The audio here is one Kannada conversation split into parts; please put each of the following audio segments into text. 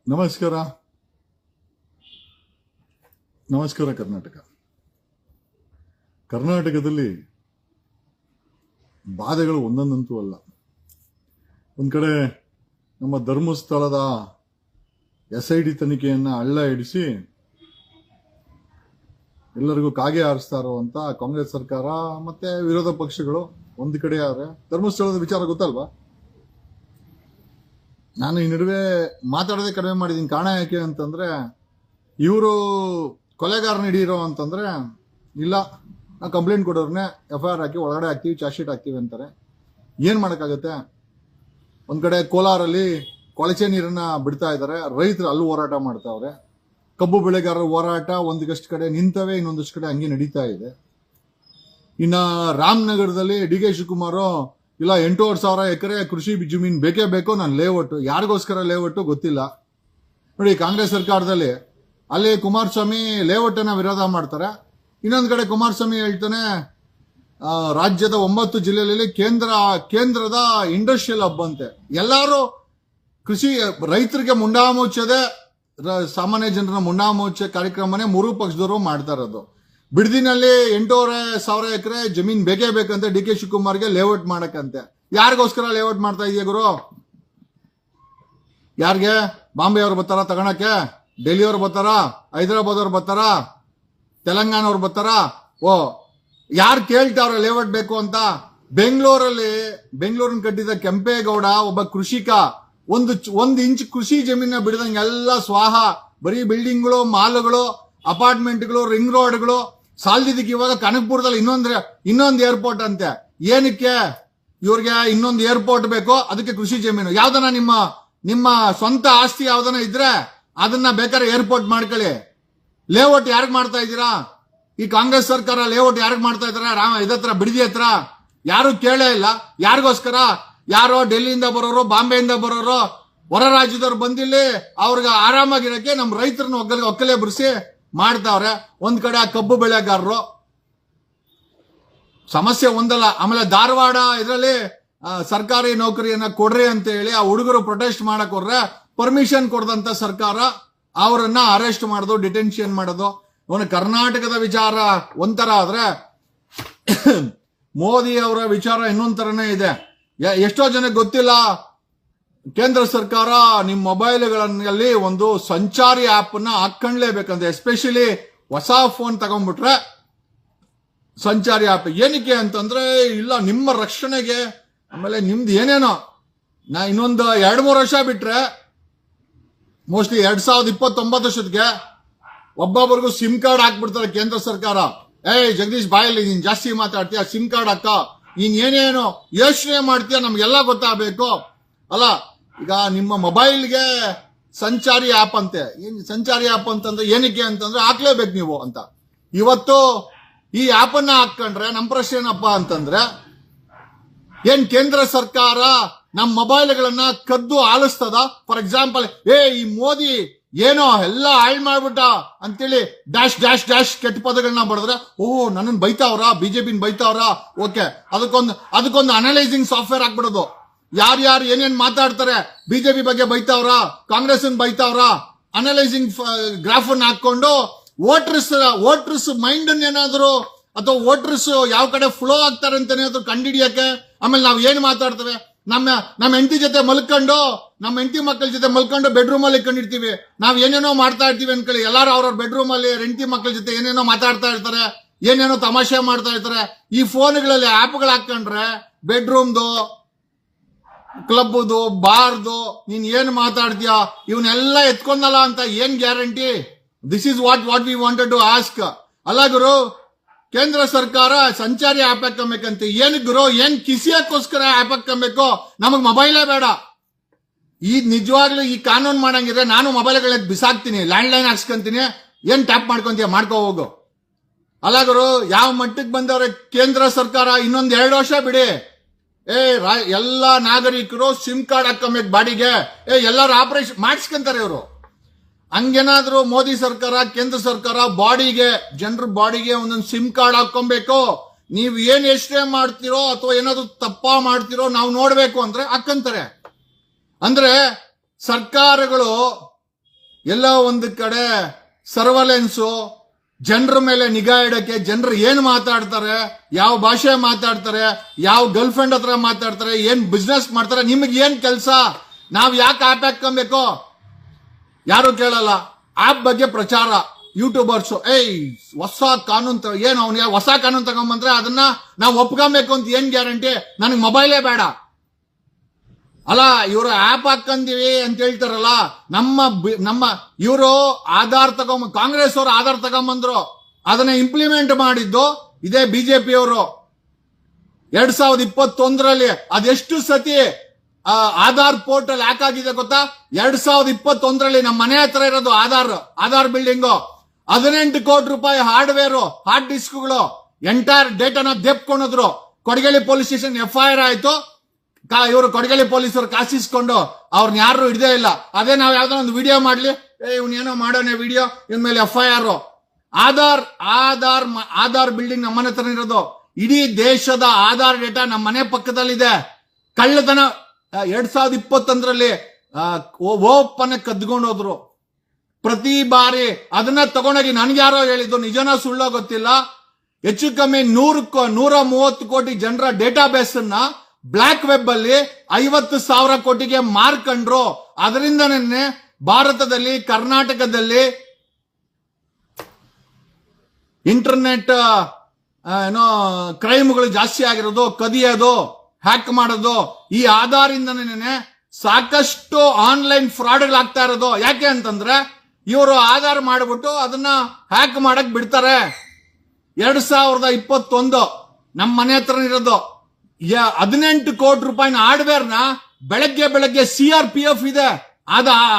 ನಮಸ್ಕಾರ. ನಮಸ್ಕಾರ. ಕರ್ನಾಟಕದಲ್ಲಿ ಬಾಧೆಗಳು ಒಂದೊಂದಂತೂ ಅಲ್ಲ. ಒಂದ್ ಕಡೆ ನಮ್ಮ ಧರ್ಮಸ್ಥಳದ SIT ತನಿಖೆಯನ್ನ ಹಳ್ಳ ಹಿಡಿಸಿ ಎಲ್ಲರಿಗೂ ಕಾಗೆ ಹಾರಿಸ್ತಾ ಇರುವಂತ ಕಾಂಗ್ರೆಸ್ ಸರ್ಕಾರ ಮತ್ತೆ ವಿರೋಧ ಪಕ್ಷಗಳು ಒಂದು ಕಡೆ ಆದ್ರೆ, ಧರ್ಮಸ್ಥಳದ ವಿಚಾರ ಗೊತ್ತಲ್ವಾ? ನಾನು ಈ ನಡುವೆ ಮಾತಾಡೋದೇ ಕಡಿಮೆ ಮಾಡಿದ್ದೀನಿ. ಕಾರಣ ಯಾಕೆ ಅಂತಂದ್ರೆ, ಇವರು ಕೊಲೆಗಾರನ ಹಿಡೀರೋ ಅಂತಂದ್ರೆ ಇಲ್ಲ, ನಾವು ಕಂಪ್ಲೇಂಟ್ ಕೊಡೋರ್ನೆ FIR ಹಾಕಿ ಒಳಗಡೆ ಹಾಕ್ತೀವಿ, ಚಾರ್ಜ್ ಶೀಟ್ ಹಾಕ್ತೀವಿ ಅಂತಾರೆ. ಏನ್ ಮಾಡಕ್ಕಾಗತ್ತೆ? ಒಂದ್ ಕಡೆ ಕೋಲಾರಲ್ಲಿ ಕೊಳಚೆ ನೀರನ್ನ ಬಿಡ್ತಾ ಇದ್ದಾರೆ, ರೈತರು ಅಲ್ಲಿ ಹೋರಾಟ ಮಾಡ್ತಾವ್ರೆ. ಕಬ್ಬು ಬೆಳೆಗಾರರ ಹೋರಾಟ ಒಂದಷ್ಟು ಕಡೆ ನಿಂತವೆ, ಇನ್ನೊಂದಷ್ಟು ಕಡೆ ಹಂಗೆ ನಡೀತಾ ಇದೆ. ಇನ್ನ ರಾಮನಗರದಲ್ಲಿ DK ಶಿವಕುಮಾರ್ ಇಲ್ಲ 8,500 ಎಕರೆ ಕೃಷಿ ಜಮೀನ್ ಬೇಕೇ ಬೇಕು, ನಾನು ಲೇಔಟ್, ಯಾರಿಗೋಸ್ಕರ ಲೇಔಟ್ ಗೊತ್ತಿಲ್ಲ. ನೋಡಿ, ಕಾಂಗ್ರೆಸ್ ಸರ್ಕಾರದಲ್ಲಿ ಅಲ್ಲಿ ಕುಮಾರಸ್ವಾಮಿ ಲೇಔಟ್ ಅನ್ನ ವಿರೋಧ ಮಾಡ್ತಾರೆ. ಇನ್ನೊಂದ್ ಕಡೆ ಕುಮಾರಸ್ವಾಮಿ ಹೇಳ್ತಾನೆ ರಾಜ್ಯದ 9 ಜಿಲ್ಲೆಯಲ್ಲಿ ಕೇಂದ್ರದ ಇಂಡಸ್ಟ್ರಿಯಲ್ ಹಬ್ ಅಂತೆ. ಎಲ್ಲಾರು ಕೃಷಿ ರೈತರಿಗೆ ಮುಂಡಾಮುಚ್ಚದೆ, ಸಾಮಾನ್ಯ ಜನರ ಮುಂಡಾಮುಚ್ಚೆ ಕಾರ್ಯಕ್ರಮನೇ ಮೂರು ಪಕ್ಷದವರು ಮಾಡ್ತಾ ಇರೋದು. ಬಿಡದಿನಲ್ಲಿ 8,500 ಎಕರೆ ಜಮೀನ್ ಬೇಕೇ ಬೇಕಂತೆ DK ಶಿವಕುಮಾರ್ಗೆ ಲೇಔಟ್ ಮಾಡಕ್ಕಂತೆ. ಯಾರಿಗೋಸ್ಕರ ಲೇಔಟ್ ಮಾಡ್ತಾ ಇದೆಯಾ ಗುರು? ಯಾರಿಗೆ? ಬಾಂಬೆ ಅವ್ರು ಬರ್ತಾರ ತಗೊಳಕ್ಕೆ? ಡೆಲ್ಲಿ ಅವ್ರು ಬರ್ತಾರ? ಹೈದರಾಬಾದ್ ಅವ್ರು ಬರ್ತಾರ? ತೆಲಂಗಾಣ ಅವ್ರು ಬರ್ತಾರ? ಯಾರು ಕೇಳ್ತಾವ್ರೆ ಲೇಔಟ್ ಬೇಕು ಅಂತ? ಬೆಂಗಳೂರಿನ ಕಟ್ಟಿದ ಕೆಂಪೇಗೌಡ ಒಬ್ಬ ಕೃಷಿಕ ಒಂದು ಇಂಚ್ ಕೃಷಿ ಜಮೀನ ಬಿಡದಂಗೆ ಎಲ್ಲ ಸ್ವಾಹ. ಬರೀ ಬಿಲ್ಡಿಂಗ್ಗಳು, ಮಾಲ್ಗಳು, ಅಪಾರ್ಟ್ಮೆಂಟ್ಗಳು, ರಿಂಗ್ ರೋಡ್ಗಳು. ಸಾಲದಿದ್ದಕ್ಕೆ ಇವಾಗ ಕನಕಪುರದಲ್ಲಿ ಇನ್ನೊಂದು ಏರ್ಪೋರ್ಟ್ ಅಂತೆ. ಏನಕ್ಕೆ ಇವ್ರಿಗೆ ಇನ್ನೊಂದು ಏರ್ಪೋರ್ಟ್ ಬೇಕು? ಅದಕ್ಕೆ ಕೃಷಿ ಜಮೀನು. ಯಾವ್ದನ ನಿಮ್ಮ ಸ್ವಂತ ಆಸ್ತಿ ಯಾವ್ದನ ಇದ್ರೆ ಅದನ್ನ ಬೇಕಾದ್ರೆ ಏರ್ಪೋರ್ಟ್ ಮಾಡ್ಕೊಳ್ಳಿ. ಲೇಔಟ್ ಯಾರಿಗ್ ಮಾಡ್ತಾ ಇದ್ದೀರಾ? ಈ ಕಾಂಗ್ರೆಸ್ ಸರ್ಕಾರ ಲೇಔಟ್ ಯಾರಿಗ್ ಮಾಡ್ತಾ ಇದಾರೆ? ಇದತ್ರ ಬಿಡದಿ ಹತ್ರ ಯಾರು ಕೇಳೇ ಇಲ್ಲ. ಯಾರಿಗೋಸ್ಕರ? ಯಾರೋ ಡೆಲ್ಲಿಯಿಂದ ಬರೋರು, ಬಾಂಬೆಯಿಂದ ಬರೋರು, ಹೊರ ರಾಜ್ಯದವ್ರು ಬಂದಿಲ್ಲಿ ಅವ್ರಿಗೆ ಆರಾಮಾಗಿರಕ್ಕೆ ನಮ್ಮ ರೈತರನ್ನ ಒಕ್ಕಲೆ ಬರಿಸಿ ಮಾಡ್ತಾವ್ರೆ. ಒಂದ್ ಕಡೆ ಆ ಕಬ್ಬು ಬೆಳೆಗಾರರು ಸಮಸ್ಯೆ ಒಂದಲ್ಲ. ಆಮೇಲೆ ಧಾರವಾಡ ಇದರಲ್ಲಿ ಸರ್ಕಾರಿ ನೌಕರಿಯನ್ನ ಕೊಡ್ರಿ ಅಂತ ಹೇಳಿ ಆ ಹುಡುಗರು ಪ್ರೊಟೆಸ್ಟ್ ಮಾಡಕ್ ಹೋದ್ರೆ ಪರ್ಮಿಷನ್ ಕೊಡದಂತ ಸರ್ಕಾರ ಅವರನ್ನ ಅರೆಸ್ಟ್ ಮಾಡೋದು, ಡಿಟೆನ್ಷನ್ ಮಾಡೋದು. ಅವನು ಕರ್ನಾಟಕದ ವಿಚಾರ ಒಂಥರ ಆದ್ರೆ ಮೋದಿ ಅವರ ವಿಚಾರ ಇನ್ನೊಂದ್ ತರನೇ ಇದೆ. ಎಷ್ಟೋ ಜನಕ್ಕೆ ಗೊತ್ತಿಲ್ಲ, ಕೇಂದ್ರ ಸರ್ಕಾರ ನಿಮ್ಮ ಮೊಬೈಲ್ಗಳಲ್ಲಿ ಒಂದು ಸಂಚಾರಿ ಆಪ್ ನ ಹಾಕೊಂಡ್ಲೇಬೇಕಂತ. ಎಸ್ಪೆಷಲಿ ಹೊಸ ಫೋನ್ ತಗೊಂಡ್ಬಿಟ್ರೆ ಸಂಚಾರಿ ಆಪ್. ಏನಕ್ಕೆ ಅಂತಂದ್ರೆ, ಇಲ್ಲ ನಿಮ್ಮ ರಕ್ಷಣೆಗೆ, ಆಮೇಲೆ ನಿಮ್ದು ಏನೇನೋ. ನಾ ಇನ್ನೊಂದು 2-3 ವರ್ಷ ಬಿಟ್ರೆ ಮೋಸ್ಟ್ಲಿ 2029 ವರ್ಷಕ್ಕೆ ಒಬ್ಬೊಬ್ಬರಿಗೂ ಸಿಮ್ ಕಾರ್ಡ್ ಹಾಕ್ಬಿಡ್ತಾರೆ ಕೇಂದ್ರ ಸರ್ಕಾರ. ಜಗದೀಶ್ ಬಾಯಲ್ಲಿ ನೀನ್ ಜಾಸ್ತಿ ಮಾತಾಡ್ತೀಯ, ಸಿಮ್ ಕಾರ್ಡ್ ಹಾಕ, ನೀನ್ ಏನೇನೋ ಯೋಚನೆ ಮಾಡ್ತೀಯ, ನಮ್ಗೆಲ್ಲ ಗೊತ್ತಾಗಬೇಕು ಅಲ್ಲ. ಈಗ ನಿಮ್ಮ ಮೊಬೈಲ್ಗೆ ಸಂಚಾರಿ ಆಪ್ ಅಂತೆ. ಸಂಚಾರಿ ಆಪ್ ಅಂತಂದ್ರೆ ಏನಕ್ಕೆ ಅಂತಂದ್ರೆ ಹಾಕ್ಲೇಬೇಕು ನೀವು ಅಂತ. ಇವತ್ತು ಈ ಆಪ್ ಅನ್ನ ಹಾಕೊಂಡ್ರೆ ನಮ್ಮ ಪ್ರಶ್ನೆ ಏನಪ್ಪಾ ಅಂತಂದ್ರೆ, ಏನ್ ಕೇಂದ್ರ ಸರ್ಕಾರ ನಮ್ಮ ಮೊಬೈಲ್ಗಳನ್ನ ಕದ್ದು ಆಲಿಸ್ತದ? ಫಾರ್ ಎಕ್ಸಾಂಪಲ್, ಈ ಮೋದಿ ಏನೋ ಎಲ್ಲ ಹಾಳು ಮಾಡ್ಬಿಟ್ಟ ಅಂತೇಳಿ ಡ್ಯಾಶ್ ಡ್ಯಾಶ್ ಡ್ಯಾಶ್ ಕೆಟ್ಟ ಪದಗಳನ್ನ ಬರೆದ್ರೆ, ನನ್ನನ್ನು ಬೈತಾವ್ರ, ಬಿಜೆಪಿನ ಬೈತಾವ್ರ, ಓಕೆ, ಅದಕ್ಕೊಂದು ಅನಲೈಸಿಂಗ್ ಸಾಫ್ಟ್ವೇರ್ ಹಾಕ್ಬಿಡೋದು. ಯಾರ್ಯಾರು ಏನೇನ್ ಮಾತಾಡ್ತಾರೆ, ಬಿಜೆಪಿ ಬಗ್ಗೆ ಬೈತಾವ್ರ, ಕಾಂಗ್ರೆಸ್ ಬೈತಾವ್ರ, ಅನಲೈಸಿಂಗ್ ಗ್ರಾಫ್ ಅನ್ನ ಹಾಕೊಂಡು ವೋಟರ್ಸ್ ಮೈಂಡ್ ಏನಾದ್ರು ಅಥವಾ ವೋಟರ್ಸ್ ಯಾವ ಕಡೆ ಫ್ಲೋ ಆಗ್ತಾರೆ ಅಂತ ಏನಾದ್ರು ಕಂಡಿಡಿಯಕ್ಕೆ. ಆಮೇಲೆ ನಾವ್ ಏನ್ ಮಾತಾಡ್ತೇವೆ, ನಮ್ಮ ಹೆಂಡತಿ ಜೊತೆ ಮಲ್ಕೊಂಡು, ನಮ್ಮ ಹೆಂಡತಿ ಮಕ್ಕಳ ಜೊತೆ ಮಲ್ಕೊಂಡು ಬೆಡ್ರೂಮ್ ಅಲ್ಲಿ ಇಟ್ಕೊಂಡಿರ್ತೀವಿ. ನಾವ್ ಏನೇನೋ ಮಾಡ್ತಾ ಇರ್ತೀವಿ ಅನ್ಕೊಳ್ಳಿ. ಎಲ್ಲಾರು ಅವ್ರವ್ರ ಬೆಡ್ರೂಮ್ ಅಲ್ಲಿ ಹೆಂಡತಿ ಮಕ್ಕಳ ಜೊತೆ ಏನೇನೋ ಮಾತಾಡ್ತಾ ಇರ್ತಾರೆ, ಏನೇನೋ ತಮಾಷೆ ಮಾಡ್ತಾ ಇರ್ತಾರೆ. ಈ ಫೋನ್ಗಳಲ್ಲಿ ಆಪ್ಗಳು ಹಾಕೊಂಡ್ರೆ ಬೆಡ್ರೂಮ್ದು, ಕ್ಲಬ್ದು, ಬಾರ್ದು, ನೀನ್ ಏನ್ ಮಾತಾಡ್ತೀಯ ಇವನ್ನೆಲ್ಲ ಎತ್ಕೊಂಡಲ್ಲ ಅಂತ ಏನ್ guarantee? This is what we wanted to ask. ಅಲ್ಲ ಗುರು, ಕೇಂದ್ರ ಸರ್ಕಾರ ಸಂಚಾರಿ ಆಪ್ ಹಾಕಬೇಕಂತ. ಏನ್ ಗುರು, ಏನ್ ಕಿಸಿಯಕ್ಕೋಸ್ಕರ ಆಪ್ ಹಾಕಬೇಕು? ನಮಗ್ ಮೊಬೈಲೇ ಬೇಡ. ಈ ನಿಜವಾಗ್ಲೂ ಈ ಕಾನೂನು ಮಾಡಂಗಿದ್ರೆ ನಾನು ಮೊಬೈಲ್ಗಳ ಬಿಸಾಕ್ತೀನಿ, ಲ್ಯಾಂಡ್ ಲೈನ್ ಹಾಕ್ಸ್ಕೊಂತೀನಿ. ಏನ್ ಟ್ಯಾಪ್ ಮಾಡ್ಕೊಂತೀಯ ಮಾಡ್ಕೋ ಹೋಗು. ಅಲ್ಲ ಗುರು, ಯಾವ ಮಟ್ಟಕ್ಕೆ ಬಂದವ್ರೆ ಕೇಂದ್ರ ಸರ್ಕಾರ? ಇನ್ನೊಂದ್ 2 ವರ್ಷ ಬಿಡಿ, ಎಲ್ಲಾ ನಾಗರಿಕರು ಸಿಮ್ ಕಾರ್ಡ್ ಹಾಕಬೇಕು ಬಾಡಿಗೆ. ಎಲ್ಲರೂ ಆಪರೇಷನ್ ಮಾಡಿಸ್ಕೊಂತಾರೆ ಇವರು. ಹಂಗೇನಾದ್ರೂ ಮೋದಿ ಸರ್ಕಾರ, ಕೇಂದ್ರ ಸರ್ಕಾರ ಜನರ ಬಾಡಿಗೆ ಒಂದೊಂದು ಸಿಮ್ ಕಾರ್ಡ್ ಹಾಕೊಬೇಕು. ನೀವು ಏನ್ ಎಷ್ಟೇ ಮಾಡ್ತಿರೋ ಅಥವಾ ಏನಾದ್ರು ತಪ್ಪ ಮಾಡ್ತಿರೋ ನಾವು ನೋಡ್ಬೇಕು ಅಂದ್ರೆ ಹಾಕಂತಾರೆ. ಅಂದ್ರೆ ಸರ್ಕಾರಗಳು ಎಲ್ಲ ಒಂದು ಕಡೆ ಸರ್ವಲೆನ್ಸು, ಜನರ ಮೇಲೆ ನಿಗಾ ಇಡಕ್ಕೆ, ಜನರು ಏನ್ ಮಾತಾಡ್ತಾರೆ, ಯಾವ ಭಾಷೆ ಮಾತಾಡ್ತಾರೆ, ಯಾವ ಗರ್ಲ್ ಫ್ರೆಂಡ್ ಹತ್ರ ಮಾತಾಡ್ತಾರೆ, ಏನ್ ಬಿಸ್ನೆಸ್ ಮಾಡ್ತಾರೆ, ನಿಮಗೆ ಏನ್ ಕೆಲಸ? ನಾವ್ ಯಾಕೆ ಆಪ್ ಹಾಕೊಬೇಕು? ಯಾರು ಕೇಳಲ್ಲ. ಆಪ್ ಬಗ್ಗೆ ಪ್ರಚಾರ, ಯೂಟ್ಯೂಬರ್ಸ್ ಹೊಸ ಕಾನೂನು ಏನು ಅವ್ನಿಗೆ ಹೊಸ ಕಾನೂನು ತಗೊಂಬಂದ್ರೆ ಅದನ್ನ ನಾವು ಒಪ್ಕೊಬೇಕು ಅಂತ ಏನ್ ಗ್ಯಾರಂಟಿ? ನನಗೆ ಮೊಬೈಲೇ ಬೇಡ ಅಲ್ಲ. ಇವರು ಆಪ್ ಹಾಕಂದಿವಿ ಅಂತ ಹೇಳ್ತಾರಲ್ಲ, ನಮ್ಮ ಇವರು ಆಧಾರ್ ಕಾಂಗ್ರೆಸ್ ಅವರು ಆಧಾರ್ ತಗೊಂಬಂದ್ರು, ಅದನ್ನ ಇಂಪ್ಲಿಮೆಂಟ್ ಮಾಡಿದ್ದು ಇದೇ ಬಿಜೆಪಿ ಅವರು 2021ರಲ್ಲಿ. ಅದೆಷ್ಟು ಸತಿ ಆಧಾರ್ ಪೋರ್ಟಲ್ ಹ್ಯಾಕ್ ಆಗಿದೆ ಗೊತ್ತಾ? 2021ರಲ್ಲಿ ನಮ್ಮ ಮನೆ ಹತ್ರ ಇರೋದು ಆಧಾರ್ ಬಿಲ್ಡಿಂಗು, 18 ಕೋಟಿ ರೂಪಾಯಿ ಹಾರ್ಡ್ವೇರ್, ಹಾರ್ಡ್ ಡಿಸ್ಕ್ಗಳು, ಎಂಟೈರ್ ಡೇಟಾನ ದೆಪ್ಕೊಂಡ್ರು. ಕೊಡಗೇಲಿ ಪೊಲೀಸ್ ಸ್ಟೇಷನ್ FIR ಆಯ್ತು. ಇವರು ಕೊಡಗೇಲಿ ಪೊಲೀಸರು ಕಾಸಿಸ್ಕೊಂಡು ಅವ್ರನ್ನ ಯಾರು ಹಿಡ್ದೇ ಇಲ್ಲ. ಅದೇ ನಾವು ಯಾವ್ದೋ ಒಂದು ವಿಡಿಯೋ ಮಾಡ್ಲಿ, ಇವನೇನೋ ಮಾಡೋಣ ವಿಡಿಯೋ, ಇವನ್ ಮೇಲೆ FIR. ಆಧಾರ್ ಬಿಲ್ಡಿಂಗ್ ನಮ್ಮನೆ ಹತ್ರ ಇರೋದು. ಇಡೀ ದೇಶದ ಆಧಾರ್ ಡೇಟಾ ನಮ್ಮ ಮನೆ ಪಕ್ಕದಲ್ಲಿದೆ. ಕಳ್ಳತನ 2021ರಲ್ಲಿ ಓಪನ್ ಕದ್ಕೊಂಡು ಹೋದ್ರು. ಪ್ರತಿ ಬಾರಿ ಅದನ್ನ ತಗೊಂಡೋಗಿ ನನ್ಗೆ ಯಾರೋ ಹೇಳಿದ್ದು, ನಿಜನೋ ಸುಳ್ಳೋ ಗೊತ್ತಿಲ್ಲ, ಹೆಚ್ಚು ಕಮ್ಮಿ 130 ಕೋಟಿ ಜನರ ಡೇಟಾ ಬೇಸ್ ಅನ್ನ ಬ್ಲಾಕ್ ವೆಬ್ ಅಲ್ಲಿ 50,000 ಕೋಟಿಗೆ ಮಾರ್ಕೊಂಡ್ರು. ಅದರಿಂದ ನಿನ್ನೆ ಭಾರತದಲ್ಲಿ, ಕರ್ನಾಟಕದಲ್ಲಿ ಇಂಟರ್ನೆಟ್ ಕ್ರೈಮ್ಗಳು ಜಾಸ್ತಿ ಆಗಿರೋದು, ಕದಿಯೋದು, ಹ್ಯಾಕ್ ಮಾಡೋದು ಈ ಆಧಾರಿಂದನೇ ಸಾಕಷ್ಟು ಆನ್ಲೈನ್ ಫ್ರಾಡ್ಗಳಾಗ್ತಾ ಇರೋದು. ಯಾಕೆ ಅಂತಂದ್ರೆ ಇವರು ಆಧಾರ್ ಮಾಡ್ಬಿಟ್ಟು ಅದನ್ನ ಹ್ಯಾಕ್ ಮಾಡಕ್ ಬಿಡ್ತಾರೆ. 2021 ನಮ್ಮ ಮನೆ ಹತ್ರ ಇರೋದು 18 ಕೋಟಿ ರೂಪಾಯಿನ ಹಾರ್ಡ್ವೇರ್ನ ಬೆಳಗ್ಗೆ CRPF ಇದೆ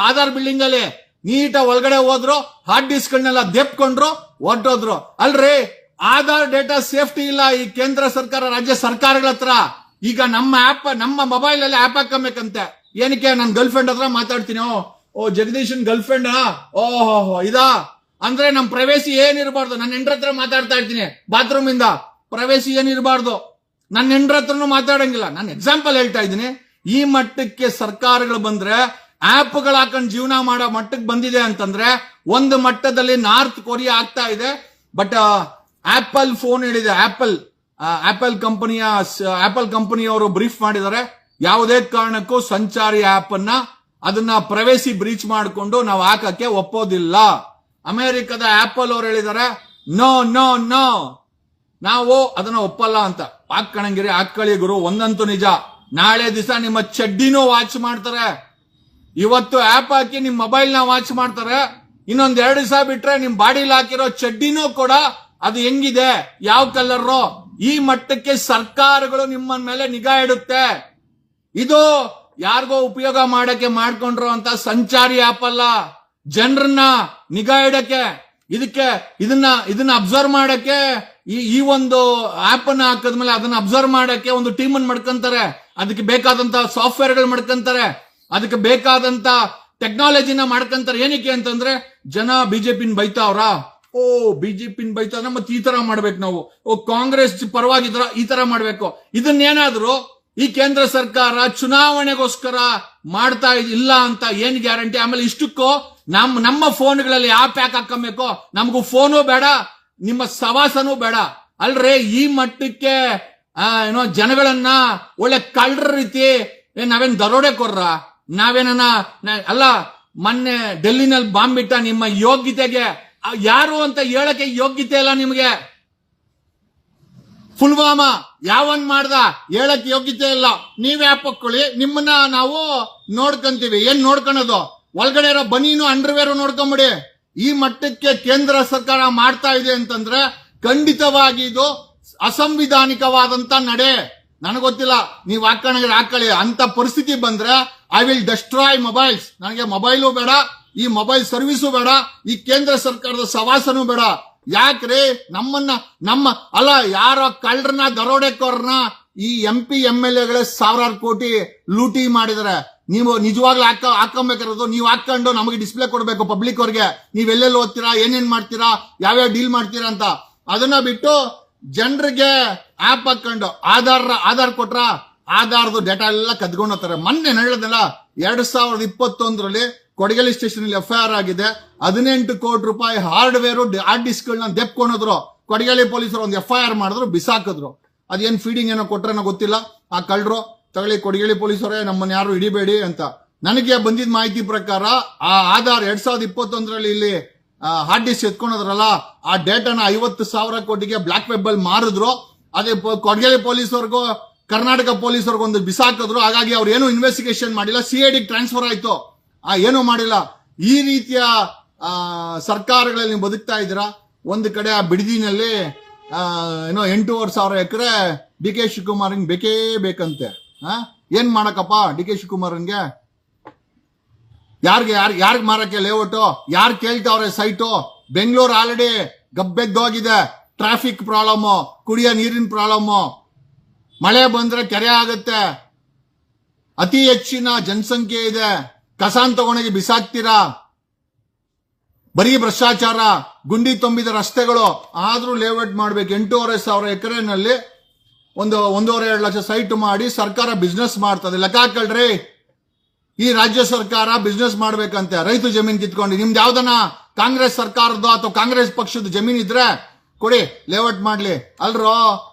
ಆಧಾರ್ ಬಿಲ್ಡಿಂಗ್ ಅಲ್ಲಿ. ನೀಟ ಒಳಗಡೆ ಹೋದ್ರು, ಹಾರ್ಡ್ ಡಿಸ್ಕ್ ಗಳನ್ನೆಲ್ಲ ದೆಪ್ಕೊಂಡ್ರು, ಹೊರಟೋದ್ರು. ಅಲ್ರಿ, ಆಧಾರ್ ಡೇಟಾ ಸೇಫ್ಟಿ ಇಲ್ಲ ಈ ಕೇಂದ್ರ ಸರ್ಕಾರ, ರಾಜ್ಯ ಸರ್ಕಾರಗಳ ಹತ್ರ. ಈಗ ನಮ್ಮ ಮೊಬೈಲ್ ಅಲ್ಲಿ ಆಪ್ ಹಾಕಬೇಕಂತೆ. ಏನಕ್ಕೆ? ನನ್ನ ಗರ್ಲ್ ಫ್ರೆಂಡ್ ಹತ್ರ ಮಾತಾಡ್ತೀನಿ. ಓ ಜಗದೀಶನ್ ಗರ್ಲ್ ಫ್ರೆಂಡ್, ಓಹೋ ಇದಾ ಅಂದ್ರೆ ನಮ್ ಪ್ರೈವೇಸಿ ಏನಿರಬಾರ್ದು. ನನ್ನ ಹೆಂಡ್ರ ಹತ್ರ ಮಾತಾಡ್ತಾ ಇರ್ತೀನಿ ಬಾತ್ರೂಮ್ ಇಂದ, ಪ್ರೈವೇಸಿ ಏನಿರಬಾರ್ದು. ನನ್ನ ಹೆಂಡ್ರ ಹತ್ರನು ಮಾತಾಡಂಗಿಲ್ಲ. ನಾನು ಎಕ್ಸಾಂಪಲ್ ಹೇಳ್ತಾ ಇದ್ದೀನಿ. ಈ ಮಟ್ಟಕ್ಕೆ ಸರ್ಕಾರಗಳು ಬಂದ್ರೆ, ಆಪ್ಗಳು ಹಾಕೊಂಡು ಜೀವನ ಮಾಡೋ ಮಟ್ಟಕ್ಕೆ ಬಂದಿದೆ ಅಂತಂದ್ರೆ, ಒಂದು ಮಟ್ಟದಲ್ಲಿ ನಾರ್ತ್ ಕೊರಿಯಾ ಆಗ್ತಾ ಇದೆ. ಬಟ್ ಆಪಲ್ ಫೋನ್ ಹೇಳಿದೆ, ಆಪಲ್ ಕಂಪನಿಯವರು ಬ್ರೀಫ್ ಮಾಡಿದ್ದಾರೆ, ಯಾವುದೇ ಕಾರಣಕ್ಕೂ ಸಂಚಾರಿ ಆಪ್ ಅದನ್ನ ಪ್ರೈವೇಸಿ ಬ್ರೀಚ್ ಮಾಡಿಕೊಂಡು ನಾವು ಹಾಕಕ್ಕೆ ಒಪ್ಪೋದಿಲ್ಲ. ಅಮೆರಿಕದ ಆಪಲ್ ಅವರು ಹೇಳಿದ್ದಾರೆ, ನೋ ನೋ ನೋ, ನಾವು ಅದನ್ನ ಒಪ್ಪಲ್ಲ ಅಂತ. ಹಾಕೊಳ್ಳಿ ಗುರು, ಒಂದಂತೂ ನಿಜ, ನಾಳೆ ದಿವಸ ನಿಮ್ಮ ಚಡ್ಡಿನೂ ವಾಚ್ ಮಾಡ್ತಾರೆ. ಇವತ್ತು ಆಪ್ ಹಾಕಿ ನಿಮ್ ಮೊಬೈಲ್ ನ ವಾಚ್ ಮಾಡ್ತಾರೆ. ಇನ್ನೊಂದ್ 2 ದಿವಸ ಬಿಟ್ರೆ ನಿಮ್ ಬಾಡಿಲಿ ಹಾಕಿರೋ ಚಡ್ಡಿನೂ ಕೂಡ ಅದು ಹೆಂಗಿದೆ, ಯಾವ ಕಲರ್, ಈ ಮಟ್ಟಕ್ಕೆ ಸರ್ಕಾರಗಳು ನಿಮ್ಮ ಮೇಲೆ ನಿಗಾ ಇಡುತ್ತೆ. ಇದು ಯಾರಿಗೋ ಉಪಯೋಗ ಮಾಡಕ್ಕೆ ಮಾಡ್ಕೊಂಡ್ರು ಅಂತ ಸಂಚಾರಿ ಆಪ್ ಅಲ್ಲ, ಜನರನ್ನ ನಿಗಾ ಇಡಕ್ಕೆ, ಇದನ್ನ ಅಬ್ಸರ್ವ್ ಮಾಡಕ್ಕೆ ಈ ಒಂದು ಆಪ್ ಅನ್ನ ಹಾಕಿದ್ಮೇಲೆ ಅದನ್ನ ಅಬ್ಸರ್ವ್ ಮಾಡಕ್ಕೆ ಒಂದು ಟೀಮ್ ಅನ್ನು ಮಾಡ್ಕೊಂತಾರೆ. ಅದಕ್ಕೆ ಬೇಕಾದಂತ ಸಾಫ್ಟ್ವೇರ್ ಗಳು ಮಾಡ್ಕೊಂತಾರೆ, ಅದಕ್ಕೆ ಬೇಕಾದಂತ ಟೆಕ್ನಾಲಜಿನ ಮಾಡ್ಕೊಂತಾರೆ. ಏನಕ್ಕೆ ಅಂತಂದ್ರೆ ಜನ ಬಿಜೆಪಿನ ಬೈತಾವ್ರ, ಬಿಜೆಪಿನ ಬೈತಾರ, ಮತ್ತೆ ಈ ತರ ಮಾಡ್ಬೇಕು ನಾವು, ಕಾಂಗ್ರೆಸ್ ಪರವಾಗಿದ್ರ ಈ ತರ ಮಾಡ್ಬೇಕು. ಇದನ್ನೇನಾದ್ರು ಈ ಕೇಂದ್ರ ಸರ್ಕಾರ ಚುನಾವಣೆಗೋಸ್ಕರ ಮಾಡ್ತಾ ಇಲ್ಲ ಅಂತ ಏನ್ ಗ್ಯಾರಂಟಿ? ಆಮೇಲೆ ಇಷ್ಟಕ್ಕೂ ನಮ್ಮ ಫೋನ್ಗಳಲ್ಲಿ ಆಪ್ ಯಾಕೆ ಹಾಕಬೇಕು? ನಮಗೂ ಫೋನು ಬೇಡ, ನಿಮ್ಮ ಸವಾಸನೂ ಬೇಡ. ಅಲ್ರೇ, ಈ ಮಟ್ಟಕ್ಕೆ ಜನಗಳನ್ನ ಒಳ್ಳೆ ಕಳ್ಳರ ರೀತಿ ನಾವೇನ್ ದರೋಡೆ ಕೊರ್ರ? ಅಲ್ಲ, ಮೊನ್ನೆ ಡೆಲ್ಲಿನಲ್ಲಿ ಬಾಂಬ್ ಬಿಟ್ಟ ನಿಮ್ಮ ಯೋಗ್ಯತೆಗೆ ಯಾರು ಅಂತ ಹೇಳಕ್ಕೆ ಯೋಗ್ಯತೆ ಇಲ್ಲ ನಿಮ್ಗೆ. ಪುಲ್ವಾಮಾ ಯಾವನ್ ಮಾಡ್ದ ಹೇಳಕ್ ಯೋಗ್ಯತೆ ಇಲ್ಲ. ನೀವೇ ಹಾಕೊಳ್ಳಿ, ನಿಮ್ಮನ್ನ ನಾವು ನೋಡ್ಕೊಂತೀವಿ. ಏನ್ ನೋಡ್ಕೊಳೋದು? ಒಳಗಡೆ ಇರೋ ಬನೀನು ಅಂಡರ್ವೇರ್ ನೋಡ್ಕೊಂಬಿಡಿ. ಈ ಮಟ್ಟಕ್ಕೆ ಕೇಂದ್ರ ಸರ್ಕಾರ ಮಾಡ್ತಾ ಇದೆ ಅಂತಂದ್ರೆ ಖಂಡಿತವಾಗಿ ಇದು ಅಸಂವಿಧಾನಿಕವಾದಂತ ನಡೆ. ನನಗೊತ್ತಿಲ್ಲ, ನೀವು ಹಾಕೊಳ್ಳಿ. ಅಂತ ಪರಿಸ್ಥಿತಿ ಬಂದ್ರೆ ಐ ವಿಲ್ ಡೆಸ್ಟ್ರಾಯ್ ಮೊಬೈಲ್ಸ್. ನನಗೆ ಮೊಬೈಲು ಬೇಡ, ಈ ಮೊಬೈಲ್ ಸರ್ವಿಸು ಬೇಡ, ಈ ಕೇಂದ್ರ ಸರ್ಕಾರದ ಸವಾಸನೂ ಬೇಡ. ಯಾಕ್ರಿ ಅಲ್ಲ, ಯಾರೋ ಕಳ್ಳರನ್ನ ದರೋಡೆಕೋರ್ನ ಈ MP MLAಗಳೇ 1000 ಕೋಟಿ ಲೂಟಿ ಮಾಡಿದಾರೆ. ನೀವು ನಿಜವಾಗ್ಲೂ ಹಾಕೊಬೇಕಾಗಿರೋದು, ನೀವು ಹಾಕೊಂಡು ನಮಗೆ ಡಿಸ್ಪ್ಲೇ ಕೊಡ್ಬೇಕು ಪಬ್ಲಿಕ್ ಅವ್ರಿಗೆ, ನೀವೆಲ್ಲೆಲ್ಲಿ ಓದ್ತೀರಾ, ಏನೇನ್ ಮಾಡ್ತೀರಾ, ಯಾವ್ಯಾವ ಡೀಲ್ ಮಾಡ್ತೀರಾ ಅಂತ. ಅದನ್ನ ಬಿಟ್ಟು ಜನರಿಗೆ ಆಪ್ ಹಾಕೊಂಡು ಆಧಾರ್ ಕೊಟ್ರ ಆಧಾರ್ದು ಡೇಟಾ ಎಲ್ಲ ಕದ್ಕೊಂಡು ಹೋಗ್ತಾರೆ. ಮೊನ್ನೆ ಹೇಳಿದಲ್ಲ, 2021ರಲ್ಲಿ ಕೊಡಗೇಲಿ ಸ್ಟೇಷನ್ FIR ಆಗಿದೆ. 18 ಕೋಟಿ ರೂಪಾಯಿ ಹಾರ್ಡ್ವೇರ್ ಹಾರ್ಡ್ ಡಿಸ್ಕ್ಗಳನ್ನ ದೆಪ್ಕೊಂಡ್ರು. ಕೊಡಗೇಲಿ ಪೊಲೀಸರು ಒಂದು FIR ಮಾಡಿದ್ರು, ಬಿಸಾಕಿದ್ರು. ಅದೇನ್ ಫೀಡಿಂಗ್ ಏನೋ ಕೊಟ್ರೇನೋ ಗೊತ್ತಿಲ್ಲ. ಆ ಕಳ್ರು ತಗೊಳ್ಳಿ, ಕೊಡಗೇಲಿ ಪೊಲೀಸರೇ ನಮ್ಮನ್ನ ಯಾರು ಹಿಡಿಬೇಡಿ ಅಂತ. ನನಗೆ ಬಂದಿದ್ದ ಮಾಹಿತಿ ಪ್ರಕಾರ ಆ ಆಧಾರ್ 2021ರಲ್ಲಿ ಇಲ್ಲಿ ಹಾರ್ಡ್ ಡಿಸ್ಕ್ ಎತ್ಕೊಂಡ್ರಲ್ಲ, ಆ ಡೇಟಾನ 50,000 ಕೋಟಿಗೆ ಬ್ಲಾಕ್ ವೆಬ್ ಅಲ್ಲಿ ಮಾರಿದ್ರು. ಅದೇ ಕೊಡಗೇಲಿ ಪೊಲೀಸರಿಗೂ ಕರ್ನಾಟಕ ಪೊಲೀಸರಿಗೂ ಒಂದು ಬಿಸಾಕಿದ್ರು. ಹಾಗಾಗಿ ಅವ್ರು ಏನು ಇನ್ವೆಸ್ಟಿಗೇಷನ್ ಮಾಡಿಲ್ಲ, CID ಟ್ರಾನ್ಸ್ಫರ್ ಆಯ್ತು. ಏನು ಮಾಡಿಲ್ಲ. ಈ ರೀತಿಯ ಸರ್ಕಾರಗಳಲ್ಲಿ ನೀವು ಬದುಕ್ತಾ ಇದ್ದೀರಾ. ಒಂದು ಕಡೆ ಆ ಬಿಡದಿನಲ್ಲಿ ಏನೋ 8,500 ಎಕರೆ DK ಶಿವಕುಮಾರ್ ಬೇಕೇ ಬೇಕಂತೆ. ಏನ್ ಮಾಡಕಪ್ಪ DK ಶಿವಕುಮಾರ್ಗೆ? ಯಾರ್ಗ್ ಮಾರಕ್ಕೆ ಲೇಔಟು? ಯಾರು ಕೇಳ್ತಾವ್ರೆ ಸೈಟು? ಬೆಂಗಳೂರು ಆಲ್ರೆಡಿ ಗಬ್ಬೆದ್ದೋಗಿದೆ. ಟ್ರಾಫಿಕ್ ಪ್ರಾಬ್ಲಮ್, ಕುಡಿಯೋ ನೀರಿನ ಪ್ರಾಬ್ಲಮ್, ಮಳೆ ಬಂದ್ರೆ ಕೆರೆ ಆಗುತ್ತೆ, ಅತಿ ಹೆಚ್ಚಿನ ಜನಸಂಖ್ಯೆ ಇದೆ, ಕಸಾನ್ ತಗೊಂಡೋಗಿ ಬಿಸಾಕ್ತೀರಾ, ಬರೀ ಭ್ರಷ್ಟಾಚಾರ, ಗುಂಡಿ ತುಂಬಿದ ರಸ್ತೆಗಳು. ಆದ್ರೂ ಲೇಔಟ್ ಮಾಡ್ಬೇಕು. 8,500 ಎಕರೆನಲ್ಲಿ 1.5-2 ಲಕ್ಷ ಸೈಟ್ ಮಾಡಿ ಸರ್ಕಾರ ಬಿಸ್ನೆಸ್ ಮಾಡ್ತದೆ. ಲೆಕ್ಕ ಹಾಕಳ್ರಿ. ಈ ರಾಜ್ಯ ಸರ್ಕಾರ ಬಿಸ್ನೆಸ್ ಮಾಡ್ಬೇಕಂತೆ. ರೈತ ಜಮೀನ್ ಕಿತ್ಕೊಂಡು ನಿಮ್ದು ಯಾವ್ದನ ಕಾಂಗ್ರೆಸ್ ಸರ್ಕಾರದ್ದು ಅಥವಾ ಕಾಂಗ್ರೆಸ್ ಪಕ್ಷದ ಜಮೀನ್ ಇದ್ರೆ ಕೊಡಿ, ಲೇಔಟ್ ಮಾಡ್ಲಿ. ಅಲ್ರೋ,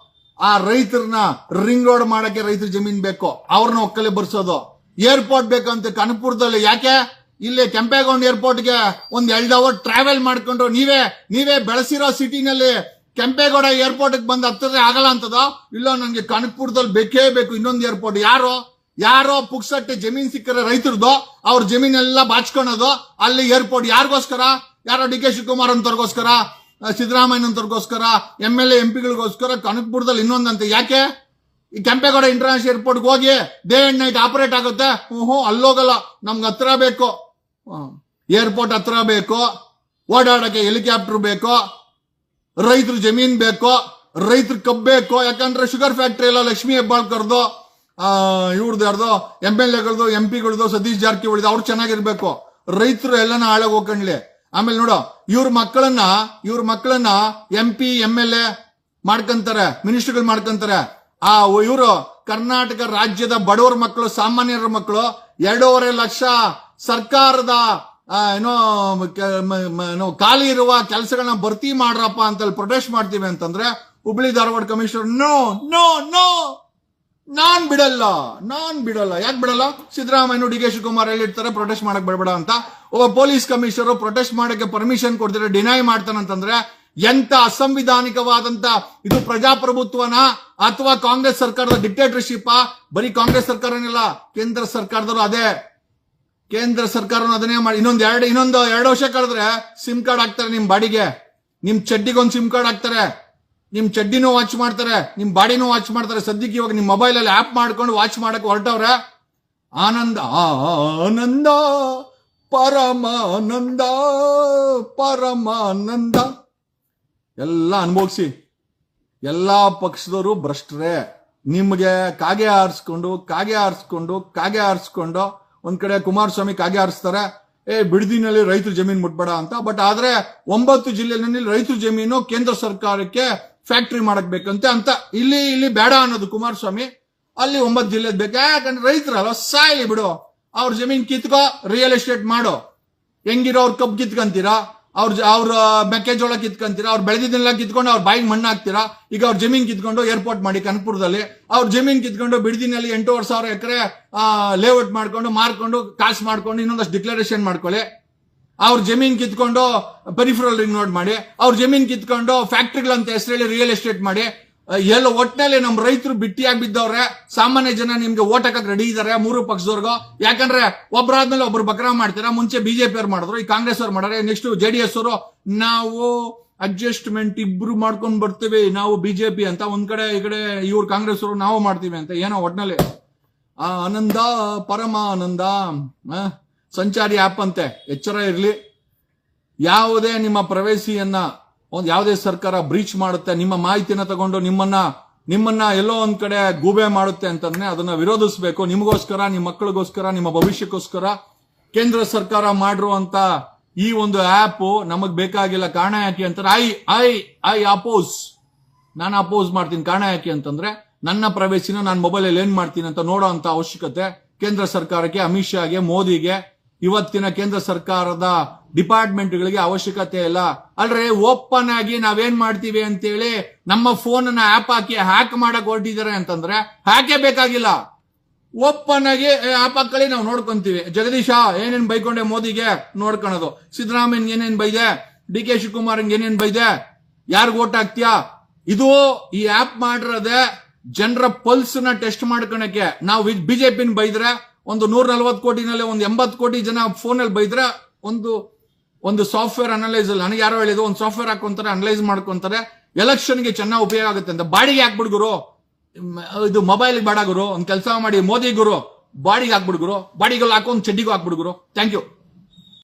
ಆ ರೈತರನ್ನ ರಿಂಗ್ ರೋಡ್ ಮಾಡಕ್ಕೆ ರೈತರ ಜಮೀನ್ ಬೇಕು, ಅವ್ರನ್ನ ಒಕ್ಕಲೆ ಬರ್ಸೋದು. ಏರ್ಪೋರ್ಟ್ ಬೇಕಂತೆ ಕನಕಪುರದಲ್ಲಿ. ಯಾಕೆ? ಇಲ್ಲಿ ಕೆಂಪೇಗೌಡ ಏರ್ಪೋರ್ಟ್ಗೆ 1-2 ಅವರ್ ಟ್ರಾವೆಲ್ ಮಾಡ್ಕೊಂಡು ನೀವೇ ಬೆಳೆಸಿರೋ ಸಿಟಿನಲ್ಲಿ ಕೆಂಪೇಗೌಡ ಏರ್ಪೋರ್ಟ್ ಬಂದು ಹತ್ತಿರ ಆಗಲ್ಲ ಅಂತದ? ಇಲ್ಲ, ನಂಗೆ ಕನಕಪುರದಲ್ಲಿ ಬೇಕೇ ಬೇಕು ಇನ್ನೊಂದು ಏರ್ಪೋರ್ಟ್. ಯಾರೋ ಪುಕ್ಸಟ್ಟೆ ಜಮೀನ್ ಸಿಕ್ಕರೆ ರೈತರದು, ಅವ್ರ ಜಮೀನೆಲ್ಲ ಬಾಚ್ಕೊಳೋದು. ಅಲ್ಲಿ ಏರ್ಪೋರ್ಟ್ ಯಾರಿಗೋಸ್ಕರ? ಯಾರೋ DK Shivakumar ಅಂತವ್ರಿಗೋಸ್ಕರ, Siddaramaiah ಅಂತವ್ರಿಗೋಸ್ಕರ, MLA MP ಗಳಿಗೋಸ್ಕರ. ಕನಕಪುರದಲ್ಲಿ ಇನ್ನೊಂದಂತೆ. ಯಾಕೆ? ಈ ಕೆಂಪೇಗೌಡ ಇಂಟರ್ನ್ಯಾಷನಲ್ ಏರ್ಪೋರ್ಟ್ಗೆ ಹೋಗಿ ಡೇ ಅಂಡ್ ನೈಟ್ ಆಪರೇಟ್ ಆಗುತ್ತೆ. ಅಲ್ಲೋಗಲ್ಲ, ನಮ್ಗೆ ಹತ್ರ ಬೇಕು, ಏರ್ಪೋರ್ಟ್ ಹತ್ರ ಬೇಕು, ಓಡಾಡಕ್ಕೆ ಹೆಲಿಕಾಪ್ಟರ್ ಬೇಕು, ರೈತರ ಜಮೀನ್ ಬೇಕು, ರೈತರ ಕಬ್ಬು ಬೇಕು. ಯಾಕಂದ್ರೆ ಶುಗರ್ ಫ್ಯಾಕ್ಟರಿ ಎಲ್ಲ ಲಕ್ಷ್ಮೀ ಹೆಬ್ಬಾಳ್ಕರ್ದು, ಇವ್ರದ್ದು ಯಾರ್ದು MLAಗಳದು, MP ಗಳದು, ಸತೀಶ್ ಜಾರಕಿಹೊಳಿದು, ಅವ್ರು ಚೆನ್ನಾಗಿರ್ಬೇಕು. ರೈತರು ಎಲ್ಲನ ಹಾಳಾಗಿ ಹೋಗ್ಕಣ್ಲಿ. ಆಮೇಲೆ ನೋಡು, ಇವ್ರ ಮಕ್ಕಳನ್ನ MP MLA ಮಾಡ್ಕೊಂತಾರೆ, ಮಿನಿಸ್ಟರ್ಗಳು ಮಾಡ್ಕೊಂತಾರೆ. ಇವರು ಕರ್ನಾಟಕ ರಾಜ್ಯದ ಬಡವರ ಮಕ್ಕಳು, ಸಾಮಾನ್ಯರ ಮಕ್ಕಳು 2.5 ಲಕ್ಷ ಸರ್ಕಾರದ ಖಾಲಿ ಇರುವ ಕೆಲಸಗಳನ್ನ ಭರ್ತಿ ಮಾಡ್ರಪ್ಪ ಅಂತ ಪ್ರೊಟೆಸ್ಟ್ ಮಾಡ್ತೀವಿ ಅಂತಂದ್ರೆ ಹುಬ್ಳಿ ಧಾರವಾಡ ಕಮಿಷನರ್ ನೋ ನಾನ್ ಬಿಡಲ್ಲ. ಯಾಕೆ ಬಿಡಲ್ಲ? ಸಿದ್ದರಾಮಯ್ಯ DK ಶಿವಕುಮಾರ್ ಹೇಳಿರ್ತಾರೆ ಪ್ರೊಟೆಸ್ಟ್ ಮಾಡಕ್ ಬಿಡಬೇಡ ಅಂತ. ಒಬ್ಬ ಪೊಲೀಸ್ ಕಮಿಷನರ್ ಪ್ರೊಟೆಸ್ಟ್ ಮಾಡಕ್ಕೆ ಪರ್ಮಿಷನ್ ಕೊಡ್ತಾರೆ, ಡಿನೈ ಮಾಡ್ತಾನಂತಂದ್ರೆ ಎಂತ ಅಸಂವಿಧಾನಿಕವಾದಂತ ಇದು ಪ್ರಜಾಪ್ರಭುತ್ವನ ಅಥವಾ ಕಾಂಗ್ರೆಸ್ ಸರ್ಕಾರದ ಡಿಕ್ಟೇಟರ್ಶಿಪ್? ಬರೀ ಕಾಂಗ್ರೆಸ್ ಸರ್ಕಾರನಿಲ್ಲ, ಕೇಂದ್ರ ಸರ್ಕಾರದವರು ಅದೇ. ಕೇಂದ್ರ ಸರ್ಕಾರ ಅದನ್ನೇ ಮಾಡಿ. ಇನ್ನೊಂದು 2 ವರ್ಷ ಕಳೆದ್ರೆ ಸಿಮ್ ಕಾರ್ಡ್ ಹಾಕ್ತಾರೆ ನಿಮ್ ಬಾಡಿಗೆ. ನಿಮ್ ಚಡ್ಡಿಗೊಂದು ಸಿಮ್ ಕಾರ್ಡ್ ಹಾಕ್ತಾರೆ. ನಿಮ್ ಚಡ್ಡಿನೂ ವಾಚ್ ಮಾಡ್ತಾರೆ, ನಿಮ್ ಬಾಡಿನೂ ವಾಚ್ ಮಾಡ್ತಾರೆ. ಸದ್ಯಕ್ಕೆ ಇವಾಗ ನಿಮ್ ಮೊಬೈಲ್ ಅಲ್ಲಿ ಆಪ್ ಮಾಡ್ಕೊಂಡು ವಾಚ್ ಮಾಡಕ್ ಹೊರಟವ್ರೆ. ಆನಂದ ಪರಮಾನಂದ ಎಲ್ಲ ಅನುಭವಿಸಿ. ಎಲ್ಲಾ ಪಕ್ಷದವರು ಭ್ರಷ್ಟರೇ. ನಿಮ್ಗೆ ಕಾಗೆ ಆರಿಸ್ಕೊಂಡು ಒಂದ್ ಕಡೆ ಕುಮಾರಸ್ವಾಮಿ ಕಾಗೆ ಆರಿಸ್ತಾರೆ, ಬಿಡದಿನಲ್ಲಿ ರೈತರ ಜಮೀನ್ ಮುಟ್ಬೇಡ ಅಂತ. ಬಟ್ ಆದ್ರೆ 9 ಜಿಲ್ಲೆನಲ್ಲಿ ರೈತರ ಜಮೀನು ಕೇಂದ್ರ ಸರ್ಕಾರಕ್ಕೆ ಫ್ಯಾಕ್ಟರಿ ಮಾಡಕ್ ಬೇಕಂತೆ ಅಂತ. ಇಲ್ಲಿ ಬೇಡ ಅನ್ನೋದು ಕುಮಾರಸ್ವಾಮಿ, ಅಲ್ಲಿ 9 ಜಿಲ್ಲೆ ಬೇಕಾ? ಯಾಕಂದ್ರೆ ರೈತರಲ್ಲ, ಸಾಯ್ಲಿ ಬಿಡು. ಅವ್ರ ಜಮೀನ್ ಕಿತ್ಕೋ, ರಿಯಲ್ ಎಸ್ಟೇಟ್ ಮಾಡು. ಹೆಂಗಿರೋ ಅವ್ರ ಕಬ್ಬು ಕಿತ್ಕೊಂತೀರಾ, ಅವ್ರ ಮೆಕ್ಕೆಜೋಳ ಕಿತ್ಕೊಂತೀರಾ, ಅವ್ರು ಬೆಳೆದಿದ್ದೆಲ್ಲ ಕಿತ್ಕೊಂಡು ಅವ್ರ ಬಾಯಿಗೆ ಮಣ್ಣು ಹಾಕ್ತೀರಾ. ಈಗ ಅವ್ರ ಜಮೀನ್ ಕಿತ್ಕೊಂಡು ಏರ್ಪೋರ್ಟ್ ಮಾಡಿ ಕನಕಪುರದಲ್ಲಿ, ಅವ್ರ ಜಮೀನ್ ಕಿತ್ಕೊಂಡು ಬಿಡದಿನಲ್ಲಿ 8,500 ಎಕರೆ ಲೇಔಟ್ ಮಾಡ್ಕೊಂಡು ಮಾರ್ಕೊಂಡು ಕಾಸು ಮಾಡ್ಕೊಂಡು ಇನ್ನೊಂದಷ್ಟು ಡಿಕ್ಲರೇಷನ್ ಮಾಡ್ಕೊಳ್ಳಿ. ಅವ್ರ ಜಮೀನ್ ಕಿತ್ಕೊಂಡು ಪೆರಿಫರಲ್ ರಿಂಗ್ ರೋಡ್ ಮಾಡಿ, ಅವ್ರ ಜಮೀನ್ ಕಿತ್ಕೊಂಡು ಫ್ಯಾಕ್ಟ್ರಿಗಳಂತ ಹೆಸರಲ್ಲಿ ರಿಯಲ್ ಎಸ್ಟೇಟ್ ಮಾಡಿ. ಎಲ್ಲ ಒಟ್ಟಿನಲ್ಲಿ ನಮ್ ರೈತರು ಬಿಟ್ಟಿಯಾಗಿ ಬಿದ್ದವ್ರೆ. ಸಾಮಾನ್ಯ ಜನ ನಿಮ್ಗೆ ಓಟ್ ಹಾಕಕ್ ರೆಡಿ ಇದಾರೆ 3 ಪಕ್ಷದವ್ರಿಗೂ. ಯಾಕಂದ್ರೆ ಒಬ್ಬರಾದ್ಮೇಲೆ ಒಬ್ರು ಬಕ್ರಾ ಮಾಡ್ತೀರಾ. ಮುಂಚೆ ಬಿಜೆಪಿ ಅವ್ರು ಮಾಡಿದ್ರು, ಈ ಕಾಂಗ್ರೆಸ್ ಅವ್ರು ಮಾಡಾರೆ, ನೆಕ್ಸ್ಟ್ JDS ಅವರು ನಾವು ಅಡ್ಜಸ್ಟ್ಮೆಂಟ್ ಇಬ್ರು ಮಾಡ್ಕೊಂಡ್ ಬರ್ತೀವಿ, ನಾವು ಬಿಜೆಪಿ ಅಂತ ಒಂದ್ ಕಡೆ, ಈ ಕಡೆ ಇವ್ರು ಕಾಂಗ್ರೆಸ್ ಅವರು ನಾವು ಮಾಡ್ತೀವಿ ಅಂತ. ಏನೋ ಒಟ್ನಲ್ಲಿ ಆನಂದ ಪರಮಾನಂದ. ಸಂಚಾರಿ ಆಪ್ ಅಂತೆ, ಎಚ್ಚರ ಇರ್ಲಿ. ಯಾವುದೇ ನಿಮ್ಮ ಪ್ರವೇಶಿಯನ್ನ ಯಾವುದೇ ಸರ್ಕಾರ ಬ್ರೀಚ್ ಮಾಡುತ್ತೆ, ನಿಮ್ಮ ಮಾಹಿತಿನ ತಗೊಂಡು ನಿಮ್ಮನ್ನ ಎಲ್ಲೋ ಒಂದ್ ಕಡೆ ಗೂಬೆ ಮಾಡುತ್ತೆ ಅಂತಂದ್ರೆ ಅದನ್ನ ವಿರೋಧಿಸಬೇಕು. ನಿಮಗೋಸ್ಕರ, ನಿಮ್ಮ ಮಕ್ಕಳಿಗೋಸ್ಕರ, ನಿಮ್ಮ ಭವಿಷ್ಯಕ್ಕೋಸ್ಕರ ಕೇಂದ್ರ ಸರ್ಕಾರ ಮಾಡಿರುವಂತ ಈ ಒಂದು ಆಪ್ ನಮಗ್ ಬೇಕಾಗಿಲ್ಲ. ಕಾರಣ ಯಾಕೆ ಅಂತಾರೆ, ಐ ಅಪೋಸ್, ನಾನು ಅಪೋಸ್ ಮಾಡ್ತೀನಿ. ಕಾರಣ ಯಾಕೆ ಅಂತಂದ್ರೆ ನನ್ನ ಪ್ರವೇಶಿನ ನಾನು ಮೊಬೈಲ್ ಅಲ್ಲಿ ಏನ್ ಮಾಡ್ತೀನಿ ಅಂತ ನೋಡೋ ಅಂತ ಅವಶ್ಯಕತೆ ಕೇಂದ್ರ ಸರ್ಕಾರಕ್ಕೆ, ಅಮಿತ್ ಶಾಗೆ, ಮೋದಿಗೆ ಇವತ್ತಿನ ಕೇಂದ್ರ ಸರ್ಕಾರದ ಡಿಪಾರ್ಟ್ಮೆಂಟ್ಗಳಿಗೆ ಅವಶ್ಯಕತೆ ಇಲ್ಲ. ಅಲ್ರಿ ಓಪನ್ ಆಗಿ ನಾವೇನ್ ಮಾಡ್ತೀವಿ ಅಂತೇಳಿ ನಮ್ಮ ಫೋನ್ ಅನ್ನ ಆಪ್ ಹಾಕಿ ಹ್ಯಾಕ್ ಮಾಡಕ್ ಹೊರಟಿದ್ದಾರೆ ಅಂತಂದ್ರೆ ಹ್ಯಾಕೇ ಬೇಕಾಗಿಲ್ಲ. ಓಪನ್ ಆಗಿ ಆಪ್ ಹಾಕಿ ನಾವು ನೋಡ್ಕೊಂತೀವಿ. ಜಗದೀಶ ಏನೇನ್ ಬೈಕೊಂಡೆ ಮೋದಿಗೆ ನೋಡ್ಕೊಳೋದು, ಸಿದ್ದರಾಮಯ್ಯ ಏನೇನ್ ಬೈದೆ, DK ಶಿವಕುಮಾರ್ ಏನೇನ್ ಬೈದೆ, ಯಾರಿಗ್ ಓಟ್ ಹಾಕ್ತೀಯಾ, ಇದು ಈ ಆಪ್ ಮಾಡಿರೋದೆ ಜನರ ಪಲ್ಸ್ ನ ಟೆಸ್ಟ್ ಮಾಡ್ಕೊಳಕ್ಕೆ. ನಾವು ಬಿಜೆಪಿನ ಬೈದ್ರೆ ಒಂದು 140 ಕೋಟಿನಲ್ಲಿ ಒಂದು 80 ಕೋಟಿ ಜನ ಫೋನ್ ಅಲ್ಲಿ ಬೈದ್ರೆ ಒಂದು ಸಾಫ್ಟ್ವೇರ್ ಅನಲೈಸ್ ಅಲ್ಲಿ ನನಗೆ ಯಾರೋ ಹೇಳಿದ್ರು, ಒಂದು ಸಾಫ್ಟ್ವೇರ್ ಹಾಕೊಂತಾರೆ, ಅನಲೈಸ್ ಮಾಡ್ಕೊಂತಾರೆ, ಎಲೆಕ್ಷನ್ಗೆ ಚೆನ್ನಾಗಿ ಉಪಯೋಗ ಆಗುತ್ತೆ ಅಂತ. ಬಾಡಿಗೆ ಹಾಕ್ಬಿಡ್ಗುರು, ಇದು ಮೊಬೈಲ್ ಬೇಡ ಗುರು, ಒಂದ್ ಕೆಲಸ ಮಾಡಿ ಮೋದಿ ಗುರು ಬಾಡಿಗೆ ಹಾಕ್ಬಿಡ್ಗುರು, ಬಾಡಿಗೆಲ್ಲ ಹಾಕೊಂಡು ಚಡ್ಡಿಗೂ ಹಾಕ್ಬಿಡ್ಗುರು. Thank you.